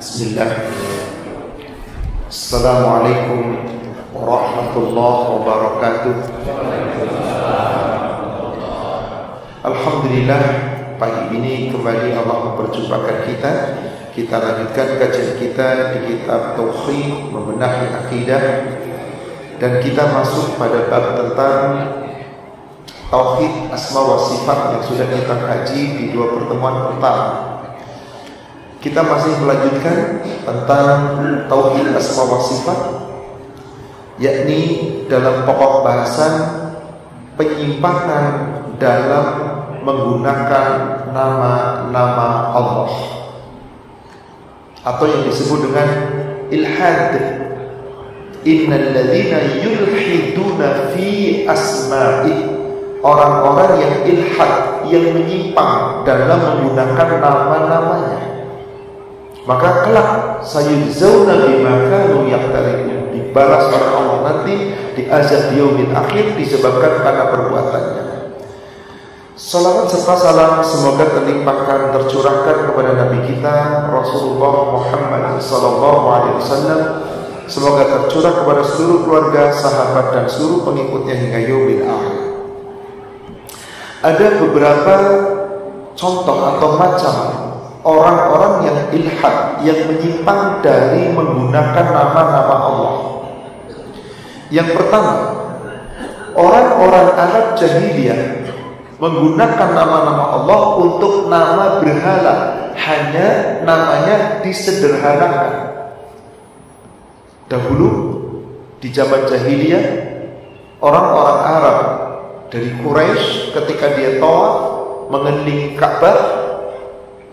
Bismillah. Assalamualaikum warahmatullahi wabarakatuh. Alhamdulillah, pagi ini kembali Allah memperjumpakan kita. Kita lanjutkan kajian kita di kitab Tauhid, membenahi akidah, dan kita masuk pada bab tentang Tauhid Asma wa Sifat yang sudah kita kaji di 2 pertemuan pertama. Kita masih melanjutkan tentang Tauhid Asma wa Sifat, yakni dalam pokok bahasan penyimpangan dalam menggunakan nama-nama Allah, atau yang disebut dengan ilhad. Innal ladzina yulhiduna fi asma'i, orang-orang yang ilhad, yang menyimpang dalam menggunakan nama-namanya, maka kelak sayujzauna bima kanu yaqtarifun, dibalas oleh Allah nanti di azab yaumil akhir disebabkan karena perbuatannya. Salawat serta salam semoga terlimpahkan, tercurahkan kepada Nabi kita Rasulullah Muhammad sallallahu alaihi wasallam. Semoga tercurah kepada seluruh keluarga, sahabat, dan seluruh pengikutnya hingga yaumil akhir. Ada beberapa contoh atau macam orang-orang yang ilhad, yang menyimpang dari menggunakan nama-nama Allah. Yang pertama, orang-orang Arab jahiliyah menggunakan nama-nama Allah untuk nama berhala, hanya namanya disederhanakan. Dahulu di zaman jahiliyah, orang-orang Arab dari Quraisy ketika dia tawaf mengelilingi Ka'bah,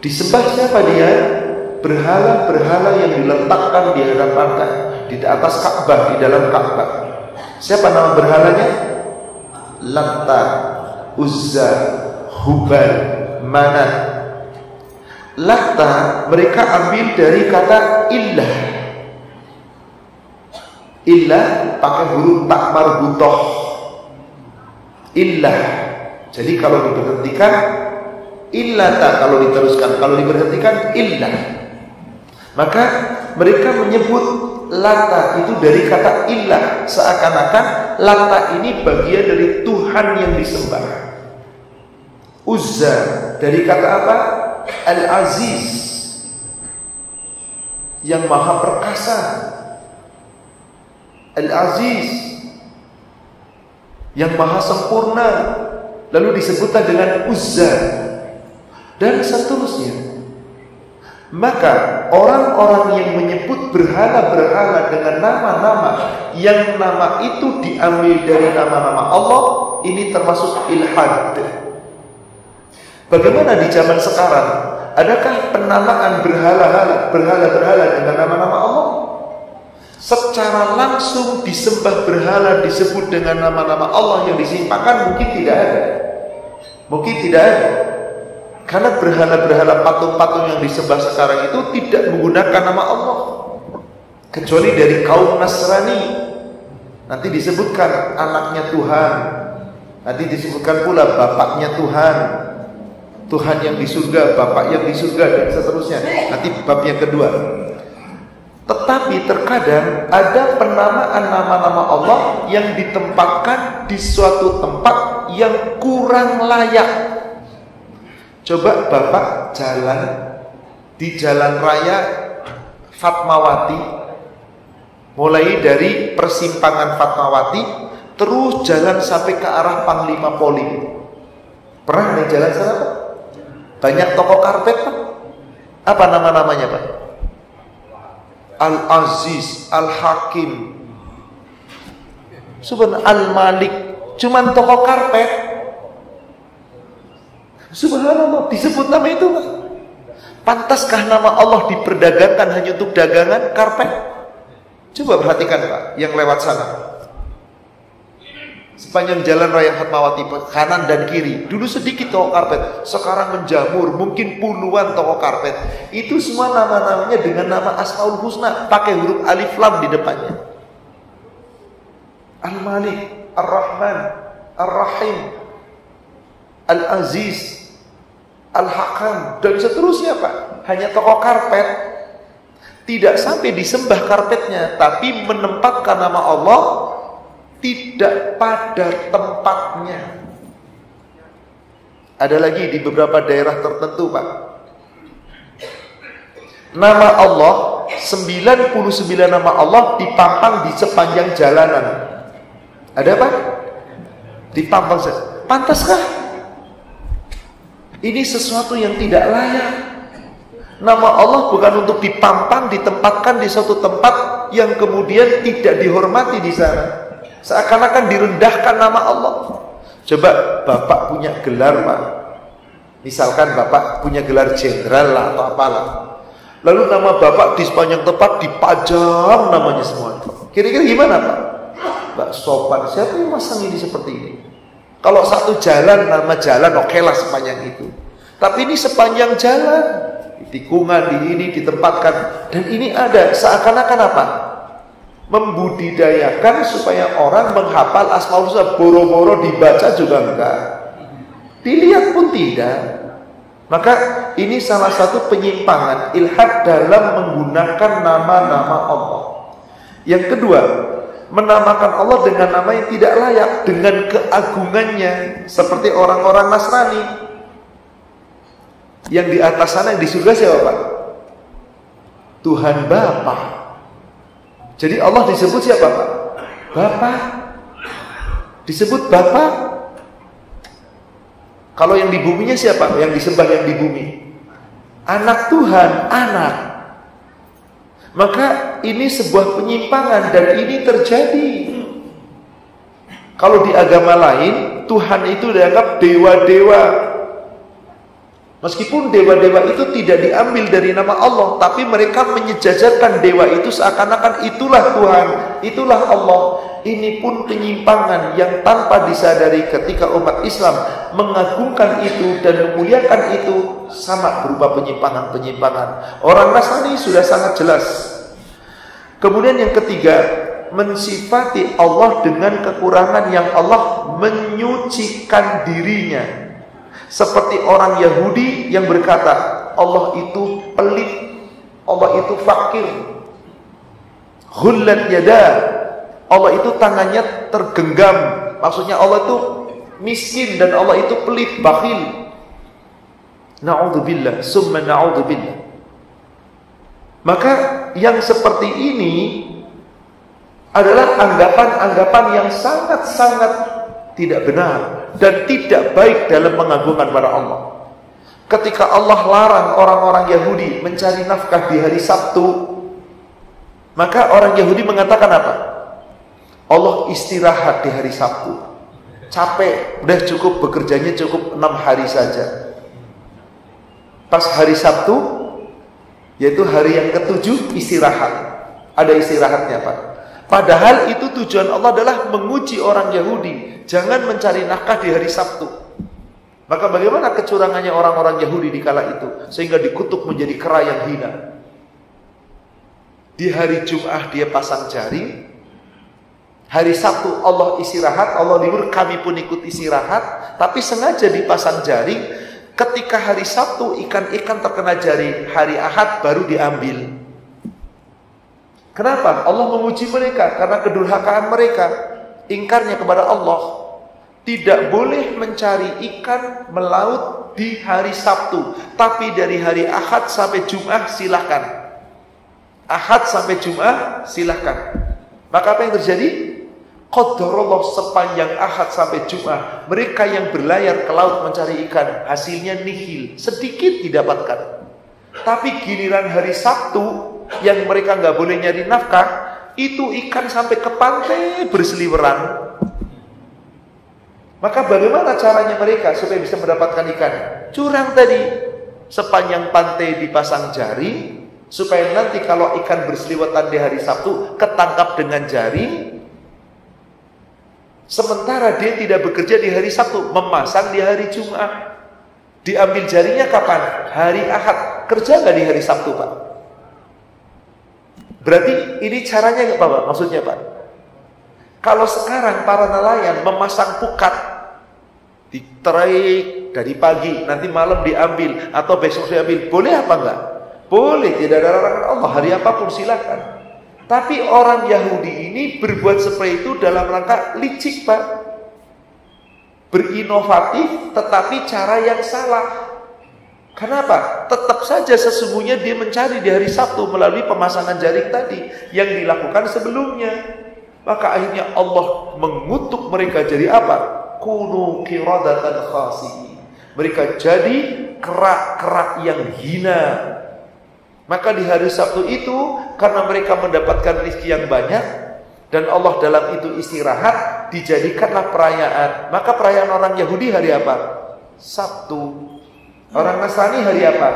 disembah siapa dia? Berhala-berhala yang diletakkan di hadapannya, di atas Ka'bah, di dalam Ka'bah. Siapa nama berhalanya? Latta, Uzza, Hubal, Manat. Latta mereka ambil dari kata illah. Illah pakai huruf tak marbutoh. Illah. Jadi kalau diberhentikan illata, kalau diteruskan, kalau diberhentikan illah. Maka mereka menyebut Lata itu dari kata illah, seakan-akan Lata ini bagian dari Tuhan yang disembah. Uzza dari kata apa? Al-Aziz, yang maha perkasa. Al-Aziz, yang maha sempurna. Lalu disebutkan dengan Uzza, dan seterusnya. Maka orang-orang yang menyebut berhala-berhala dengan nama-nama yang nama itu diambil dari nama-nama Allah, ini termasuk ilhad. Bagaimana di zaman sekarang? Adakah penamaan berhala-berhala dengan nama-nama Allah? Secara langsung disembah berhala, disebut dengan nama-nama Allah yang disimpangkan, mungkin tidak ada. Mungkin tidak ada. Karena berhala-berhala, patung-patung yang disembah sekarang itu tidak menggunakan nama Allah, kecuali dari kaum Nasrani. Nanti disebutkan anaknya Tuhan, nanti disebutkan pula bapaknya Tuhan, Tuhan yang di surga, bapak yang di surga, dan seterusnya. Nanti bab yang kedua. Tetapi terkadang ada penamaan nama-nama Allah yang ditempatkan di suatu tempat yang kurang layak. Coba Bapak jalan di jalan raya Fatmawati, mulai dari persimpangan Fatmawati terus jalan sampai ke arah Panglima Polim. Pernah nih jalan sana Pak? Banyak toko karpet Pak. Apa nama-namanya Pak? Al-Aziz, Al-Hakim, Subhan Al-Malik. Cuman toko karpet. Subhanallah, disebut nama itu Pak. Pantaskah nama Allah diperdagangkan hanya untuk dagangan karpet? Coba perhatikan Pak, yang lewat sana. Sepanjang jalan raya Fatmawati, kanan dan kiri, dulu sedikit toko karpet, sekarang menjamur, mungkin puluhan toko karpet. Itu semua nama-namanya dengan nama Asmaul Husna, pakai huruf alif lam di depannya. Al-Malik, Ar-Rahman, Ar-Rahim, Al-Aziz, Al-Hakam, dan seterusnya Pak. Hanya toko karpet. tidak sampai disembah karpetnya, tapi menempatkan nama Allah tidak pada tempatnya. Ada lagi di beberapa daerah tertentu, Pak. Nama Allah, 99 nama Allah dipampang di sepanjang jalanan. Ada apa? Dipampang. Pantaskah? Ini sesuatu yang tidak layak. Nama Allah bukan untuk dipampang, ditempatkan di suatu tempat yang kemudian tidak dihormati di sana. Seakan-akan direndahkan nama Allah. Coba Bapak punya gelar, Pak. Misalkan Bapak punya gelar jenderal lah atau apalah. Lalu nama Bapak di sepanjang tempat dipajang namanya semua. Kira-kira gimana, Pak? Mbak sopan, siapa yang masang ini seperti ini? Kalau satu jalan, nama jalan oke lah sepanjang itu. Tapi ini sepanjang jalan, di tikungan, di ini ditempatkan. Dan ini ada, seakan-akan apa? Membudidayakan supaya orang menghafal Asmaul Husna. Boro-boro dibaca juga enggak, dilihat pun tidak. Maka ini salah satu penyimpangan ilhad dalam menggunakan nama-nama Allah. Yang kedua, menamakan Allah dengan nama yang tidak layak, dengan keagungannya, seperti orang-orang Nasrani. Yang di atas sana, yang di surga siapa, Pak? Tuhan Bapa. Jadi Allah disebut siapa, Pak? Bapa. Disebut Bapa. Kalau yang di buminya siapa? Yang disembah yang di bumi. Anak Tuhan, anak. Maka ini sebuah penyimpangan dan ini terjadi. Kalau di agama lain, Tuhan itu dianggap dewa-dewa. Meskipun dewa-dewa itu tidak diambil dari nama Allah, tapi mereka menyejajarkan dewa itu seakan-akan itulah Tuhan, itulah Allah. Ini pun penyimpangan yang tanpa disadari ketika umat Islam mengagungkan itu dan memuliakan itu, sama berupa penyimpangan-penyimpangan. Orang Nasrani sudah sangat jelas. Kemudian yang ketiga, mensifati Allah dengan kekurangan yang Allah menyucikan dirinya. Seperti orang Yahudi yang berkata, Allah itu pelit, Allah itu fakir, ghullat yada, Allah itu tangannya tergenggam. Maksudnya Allah itu miskin dan Allah itu pelit, bakhil. Na'udzubillah, summa na'udzubillah. Maka yang seperti ini adalah anggapan-anggapan yang sangat-sangat tidak benar dan tidak baik dalam mengagungkan pada Allah. Ketika Allah larang orang-orang Yahudi mencari nafkah di hari Sabtu, maka orang Yahudi mengatakan apa? Allah istirahat di hari Sabtu. Capek, udah cukup bekerjanya cukup 6 hari saja. Pas hari Sabtu, yaitu hari yang ke-7, istirahat. Ada istirahatnya, Pak. Padahal itu tujuan Allah adalah menguji orang Yahudi. Jangan mencari nafkah di hari Sabtu. Maka bagaimana kecurangannya orang-orang Yahudi di kala itu, sehingga dikutuk menjadi kera yang hina. Di hari Jum'ah dia pasang jaring. Hari Sabtu Allah istirahat, Allah libur, kami pun ikut istirahat. Tapi sengaja dipasang jaring. Ketika hari Sabtu ikan-ikan terkena jaring, hari Ahad baru diambil. Kenapa? Allah menguji mereka karena kedurhakaan mereka, ingkarnya kepada Allah. Tidak boleh mencari ikan melaut di hari Sabtu, tapi dari hari Ahad sampai Jumat silahkan. Ahad sampai Jumat silahkan. Maka apa yang terjadi? Qadarullah, sepanjang Ahad sampai Jumat, mereka yang berlayar ke laut mencari ikan, hasilnya nihil, sedikit didapatkan. Tapi giliran hari Sabtu yang mereka nggak boleh nyari nafkah, itu ikan sampai ke pantai berseliweran. Maka bagaimana caranya mereka supaya bisa mendapatkan ikan? Curang tadi, sepanjang pantai dipasang jaring, supaya nanti kalau ikan berseliweran di hari Sabtu ketangkap dengan jaring. Sementara dia tidak bekerja di hari Sabtu, memasang di hari Jumat. Diambil jaringnya kapan? Hari Ahad. Kerja nggak di hari Sabtu, Pak? Berarti ini caranya apa, Pak? Maksudnya, Pak? Kalau sekarang para nelayan memasang pukat, ditarik dari pagi, nanti malam diambil, atau besok diambil, boleh apa enggak? Boleh, tidak ada larangan Allah, hari apapun silakan. Tapi orang Yahudi ini berbuat seperti itu dalam rangka licik, Pak. Berinovatif, tetapi cara yang salah. Kenapa? Tetap saja sesungguhnya dia mencari di hari Sabtu melalui pemasangan jaring tadi yang dilakukan sebelumnya. Maka akhirnya Allah mengutuk mereka jadi apa? Kunu qiradatan khasi'in. Mereka jadi kerak-kerak yang hina. Maka di hari Sabtu itu, karena mereka mendapatkan rezeki yang banyak, dan Allah dalam itu istirahat, dijadikanlah perayaan. Maka perayaan orang Yahudi hari apa? Sabtu. Orang Nasrani hari apa?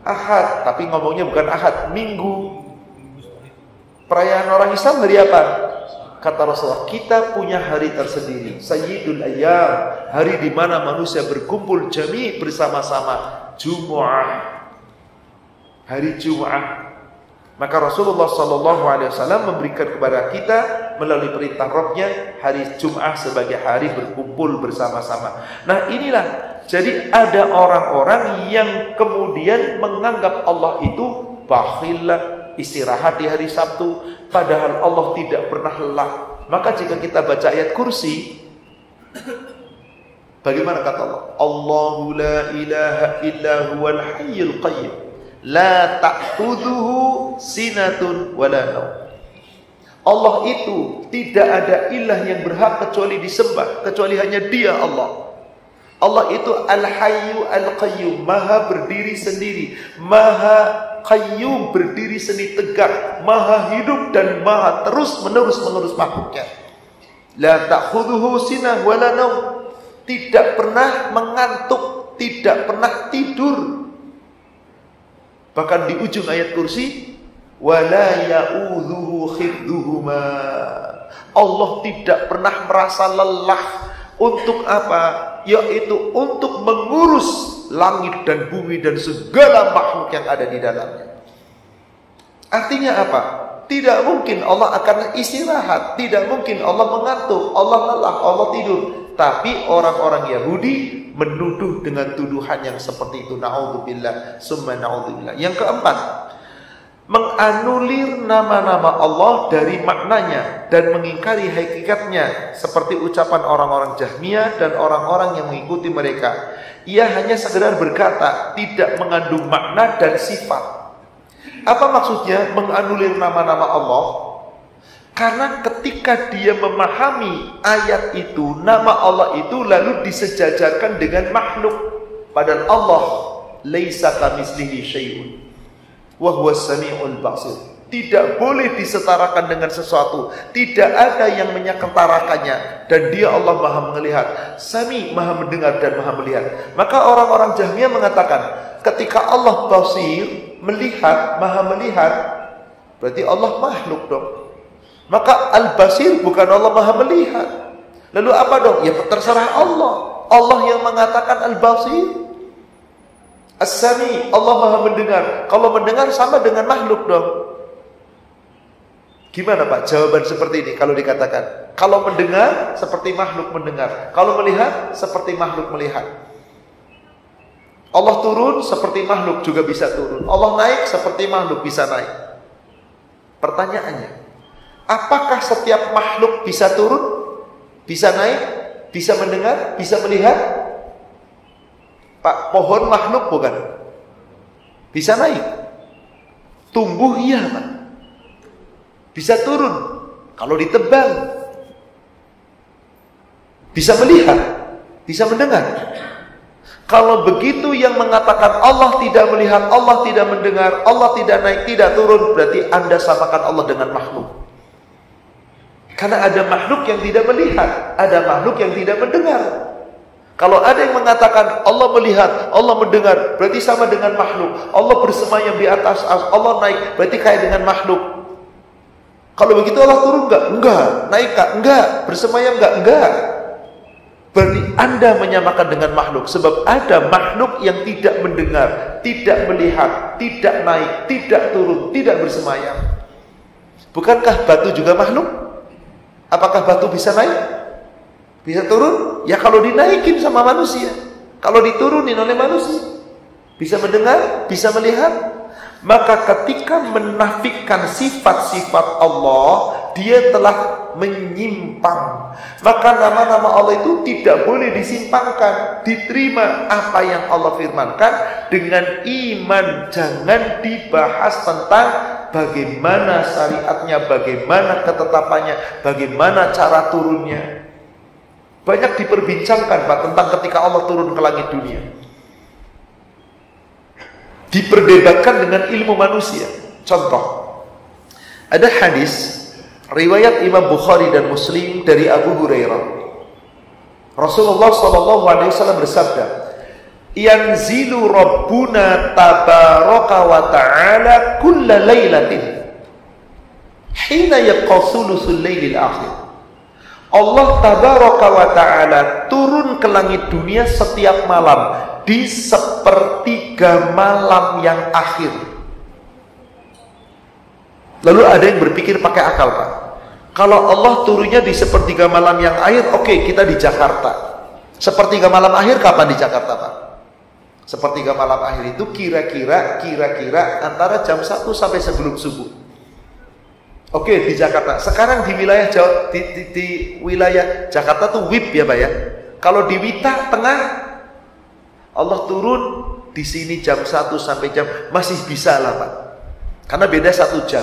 Ahad. Tapi ngomongnya bukan Ahad, Minggu. Perayaan orang Islam hari apa? Kata Rasulullah, kita punya hari tersendiri, Sayyidul Ayyam, hari di mana manusia berkumpul jami bersama-sama, Jumu'ah. Hari Jumat. Maka Rasulullah SAW memberikan kepada kita melalui perintah Rabbnya hari Jumat sebagai hari berkumpul bersama-sama. Nah inilah, jadi ada orang-orang yang kemudian menganggap Allah itu bakhil, istirahat di hari Sabtu, padahal Allah tidak pernah lelah. Maka jika kita baca ayat kursi, bagaimana kata Allah? Allahu la ilaha illa huwal hayyul qayyum la ta'khudhuhu sinatun wala naum. Allah itu tidak ada ilah yang berhak kecuali disembah, kecuali hanya Dia Allah. Allah itu Al-Hayyu Al-Qayyum, Maha berdiri sendiri, Maha Qayyum, berdiri sendiri tegak, Maha hidup dan Maha terus-menerus mengurus makhluknya. La ta'khudhuhu sinah wala naum. Tidak pernah mengantuk, tidak pernah tidur. Bahkan di ujung ayat kursi, wala ya'udzuhu khifdhuhuma. Allah tidak pernah merasa lelah untuk apa? Yaitu untuk mengurus langit dan bumi dan segala makhluk yang ada di dalamnya. Artinya apa? Tidak mungkin Allah akan istirahat, tidak mungkin Allah mengantuk, Allah lelah, Allah tidur. Tapi orang-orang Yahudi menuduh dengan tuduhan yang seperti itu. Na'udzubillah, summa na'udzubillah. Yang keempat, menganulir nama-nama Allah dari maknanya dan mengingkari hakikatnya, seperti ucapan orang-orang Jahmiyah dan orang-orang yang mengikuti mereka. Ia hanya sekedar berkata, tidak mengandung makna dan sifat. Apa maksudnya menganulir nama-nama Allah? Karena ketika dia memahami ayat itu, nama Allah itu lalu disejajarkan dengan makhluk. Padahal Allah laisa kamitslihi syai'un wa huwas samiul basir. Tidak boleh disetarakan dengan sesuatu. Tidak ada yang menyeketarakannya. Dan Dia Allah Maha melihat, Sami, Maha mendengar dan Maha melihat. Maka orang-orang Jahmiyah mengatakan, ketika Allah basir, melihat, Maha melihat, berarti Allah makhluk dong. Maka Al-Basir bukan Allah Maha melihat. Lalu apa dong? Ya terserah Allah. Allah yang mengatakan Al-Basir. As-Sami, Allah Maha mendengar. Kalau mendengar sama dengan makhluk dong. Gimana Pak jawaban seperti ini kalau dikatakan? Kalau mendengar seperti makhluk mendengar. Kalau melihat seperti makhluk melihat. Allah turun seperti makhluk juga bisa turun. Allah naik seperti makhluk bisa naik. Pertanyaannya, apakah setiap makhluk bisa turun? Bisa naik? Bisa mendengar? Bisa melihat? Pak, pohon makhluk bukan? Bisa naik? Tumbuh iya Pak. Bisa turun kalau ditebang. Bisa melihat? Bisa mendengar? Kalau begitu yang mengatakan Allah tidak melihat, Allah tidak mendengar, Allah tidak naik, tidak turun, berarti Anda samakan Allah dengan makhluk. Karena ada makhluk yang tidak melihat, ada makhluk yang tidak mendengar. Kalau ada yang mengatakan Allah melihat, Allah mendengar, berarti sama dengan makhluk. Allah bersemayam di atas, Allah naik, berarti kayak dengan makhluk. Kalau begitu Allah turun enggak? Enggak. Naik enggak? Enggak. Bersemayam enggak? Enggak. Berarti Anda menyamakan dengan makhluk. Sebab ada makhluk yang tidak mendengar, tidak melihat, tidak naik, tidak turun, tidak bersemayam. Bukankah batu juga makhluk? Apakah batu bisa naik? Bisa turun? Ya kalau dinaikin sama manusia. Kalau diturunin oleh manusia. Bisa mendengar, bisa melihat. Maka ketika menafikan sifat-sifat Allah, dia telah menyimpang. Maka nama-nama Allah itu tidak boleh disimpangkan. Diterima apa yang Allah firmankan dengan iman. Jangan dibahas tentang bagaimana syariatnya, bagaimana ketetapannya, bagaimana cara turunnya. Banyak diperbincangkan Pak tentang ketika Allah turun ke langit dunia. Diperdebatkan dengan ilmu manusia. Contoh, ada hadis riwayat Imam Bukhari dan Muslim dari Abu Hurairah. Rasulullah SAW bersabda, "Yanzilu Rabbuna tabaraka wa ta'ala kulla laylatin hina yabqa thuluthul lailil akhir." Allah tabaraka wa ta'ala turun ke langit dunia setiap malam di sepertiga malam yang akhir. Lalu ada yang berpikir pakai akal Pak, kalau Allah turunnya di sepertiga malam yang akhir, oke, kita di Jakarta. Sepertiga malam akhir kapan di Jakarta Pak? Sepertiga malam akhir itu kira-kira antara jam 1 sampai sebelum subuh. Oke, di Jakarta. Sekarang di wilayah Jawa, di wilayah Jakarta tuh WIB ya Pak ya. Kalau di Wita tengah, Allah turun di sini jam 1 sampai jam, masih bisa lah Pak. Karena beda 1 jam.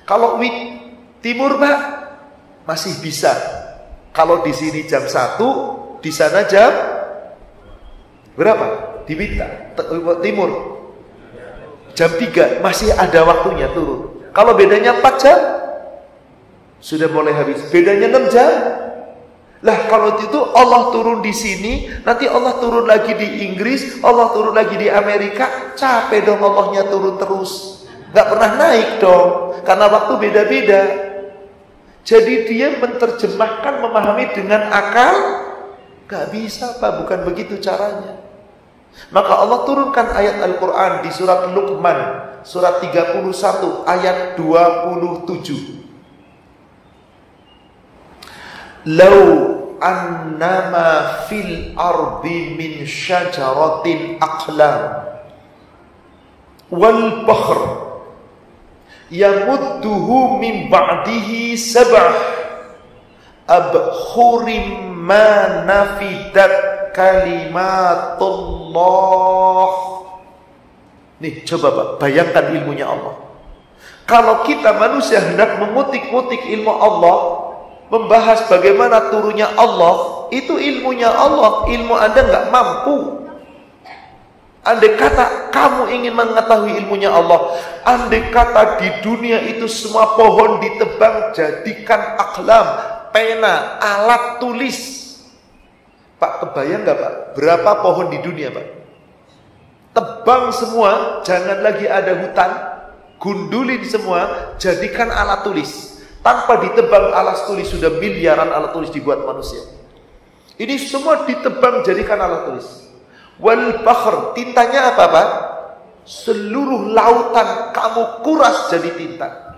Kalau WIB timur Pak, masih bisa. Kalau di sini jam 1, di sana jam berapa? Di Wita timur jam 3, masih ada waktunya turun. Kalau bedanya 4 jam, sudah mulai habis. Bedanya 6 jam. Lah kalau itu Allah turun di sini, nanti Allah turun lagi di Inggris, Allah turun lagi di Amerika, capek dong Allahnya turun terus. Gak pernah naik dong, karena waktu beda-beda. Jadi dia menerjemahkan, memahami dengan akal, gak bisa Pak, bukan begitu caranya. Maka Allah turunkan ayat Al-Quran di surat Luqman, surat 31 ayat 27. Lau annama fil ardi min syajaratin aqlam wal bahr yamudduhu min ba'dihi sab'ah abkhurim ma nafidat kalimatullah. Nih coba Pak, bayangkan ilmunya Allah. Kalau kita manusia hendak mengutik-ngutik ilmu Allah, membahas bagaimana turunnya Allah, itu ilmunya Allah, ilmu Anda nggak mampu. Andai kata kamu ingin mengetahui ilmunya Allah, andai kata di dunia itu semua pohon ditebang jadikan aklam, pena, alat tulis. Pak, kebayang nggak Pak, berapa pohon di dunia Pak? Tebang semua, jangan lagi ada hutan, gundulin semua, jadikan alat tulis. Tanpa ditebang alat tulis, sudah miliaran alat tulis dibuat manusia. Ini semua ditebang jadikan alat tulis. Wal bahr, tintanya apa Pak? Seluruh lautan kamu kuras jadi tinta.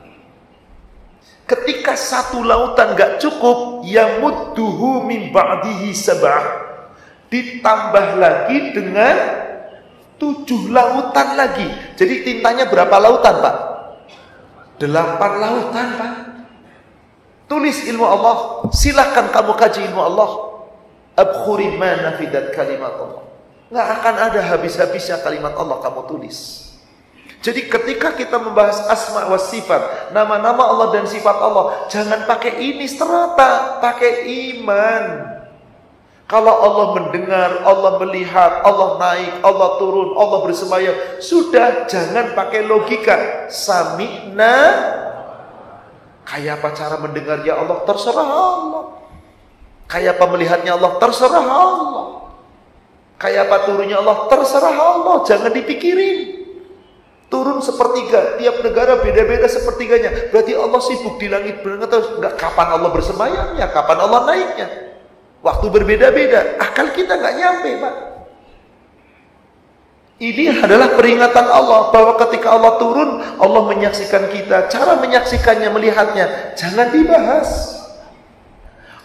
Ketika satu lautan gak cukup, yamudduhu min ba'dihi sab'ah, ditambah lagi dengan 7 lautan lagi. Jadi tintanya berapa lautan Pak? 8 lautan Pak. Tulis ilmu Allah, silahkan kamu kaji ilmu Allah. Abkhuri ma nafidat kalimat Allah. Nggak akan ada habis-habisnya kalimat Allah kamu tulis. Jadi ketika kita membahas asma wa sifat, nama-nama Allah dan sifat Allah, jangan pakai ini serata, pakai iman. Kalau Allah mendengar, Allah melihat, Allah naik, Allah turun, Allah bersemayam, sudah, jangan pakai logika. Sami'na, kayak apa cara mendengarnya Allah, terserah Allah. Kayak apa melihatnya Allah, terserah Allah. Kayak apa turunnya Allah, terserah Allah, jangan dipikirin. Turun sepertiga, tiap negara beda-beda sepertiganya. Berarti Allah sibuk di langit terus. Enggak, kapan Allah bersemayamnya, kapan Allah naiknya. Waktu berbeda-beda, akal kita nggak nyampe Pak. Ini adalah peringatan Allah bahwa ketika Allah turun, Allah menyaksikan kita. Cara menyaksikannya, melihatnya, jangan dibahas.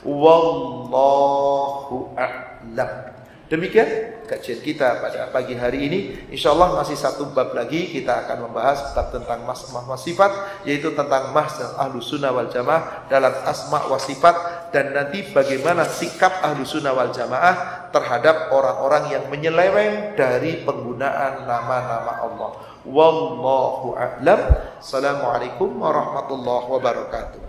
Wallahu a'lam Demikian kajian kita pada pagi hari ini. InsyaAllah masih satu bab lagi. Kita akan membahas bab tentang mas sifat, yaitu tentang mazhab Ahlus Sunnah wal Jamaah dalam asma wa sifat, dan nanti bagaimana sikap Ahlus Sunnah wal Jamaah terhadap orang-orang yang menyeleweng dari penggunaan nama-nama Allah. Wallahu a'lam. Assalamualaikum warahmatullahi wabarakatuh.